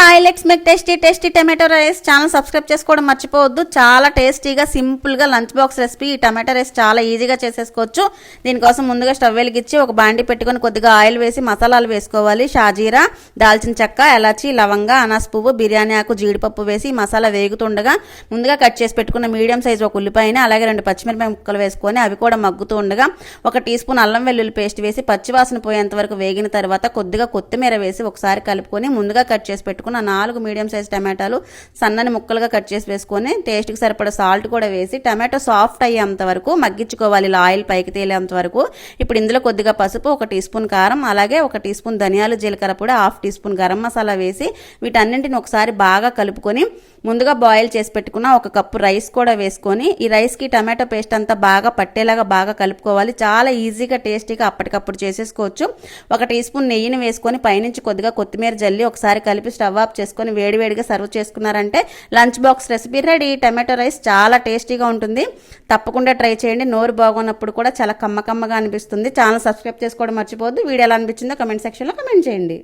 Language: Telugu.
Hi, let's make tasty tomato rice. Channel subscribe చేసుకోవడం మర్చిపోవద్దు. చాలా టేస్టీగా సింపుల్గా లంచ్ బాక్స్ రెసిపీ. ఈ టమాటో రైస్ చాలా ఈజీగా చేసేసుకోవచ్చు. దీనికోసం ముందుగా స్టవ్ వెలిగించి ఒక బాండి పెట్టుకొని కొద్దిగా ఆయిల్ వేసి మసాలాలు వేసుకోవాలి. షాజీరా, దాల్చిన చెక్క, ఎలాచి, లవంగా, అనాస్ పువ్వు, బిర్యానీ ఆకు, జీడిపప్పు వేసి మసాలా వేగుతుండగా ముందుగా కట్ చేసి పెట్టుకున్న మీడియం సైజు ఒక ఉల్లిపాయని, అలాగే 2 పచ్చిమిరపకాయ ముక్కలు వేసుకొని అవి కూడా మగ్గుతూ ఉండగా 1 టీ స్పూన్ అల్లం వెల్లుల్లి పేస్ట్ వేసి పచ్చివాసన పోయేంత వరకు వేగిన తర్వాత కొద్దిగా కొత్తిమీర వేసి ఒకసారి కలుపుకొని ముందుగా కట్ చేసి పెట్టుకున్న 4 మీడియం సైజ్ టమాటాలు సన్నని ముక్కలుగా కట్ చేసి వేసుకొని టేస్ట్కి సరిపడా సాల్ట్ కూడా వేసి టమాటో సాఫ్ట్ అయ్యేంత వరకు మగ్గించుకోవాలి. ఆయిల్ పైకి తేలేంత వరకు. ఇప్పుడు ఇందులో కొద్దిగా పసుపు, 1 టీ స్పూన్ కారం, అలాగే 1 టీ స్పూన్ ధనియాలు, జీలకర్ర పొడి, 1/2 టీ స్పూన్ గరం మసాలా వేసి వీటన్నింటిని ఒకసారి బాగా కలుపుకొని ముందుగా బాయిల్ చేసి పెట్టుకున్న 1 కప్పు రైస్ కూడా వేసుకొని ఈ రైస్కి టమాటో పేస్ట్ అంతా బాగా పట్టేలాగా బాగా కలుపుకోవాలి. చాలా ఈజీగా టేస్టీగా అప్పటికప్పుడు చేసేసుకోవచ్చు. 1 టీ స్పూన్ నెయ్యిని వేసుకొని పైనుంచి కొద్దిగా కొత్తిమీర జల్లి ఒకసారి కలిపి స్టవ్ ఆఫ్ చేసుకొని వేడివేడిగా సర్వ్ చేసుకున్నారంటే lunch box recipe ready. Tomato rice చాలా టేస్టీగా ఉంటుంది. తప్పకుండా ట్రై చేయండి. నోరు బాగున్నప్పుడు కూడా చాలా కమ్మకమ్మగా అనిపిస్తుంది. ఛానల్ సబ్స్క్రైబ్ చేసుకోవడం మర్చిపోవద్దు. వీడియో ఎలా అనిపించిందో కమెంట్ సెక్షన్లో కమెంట్ చేయండి.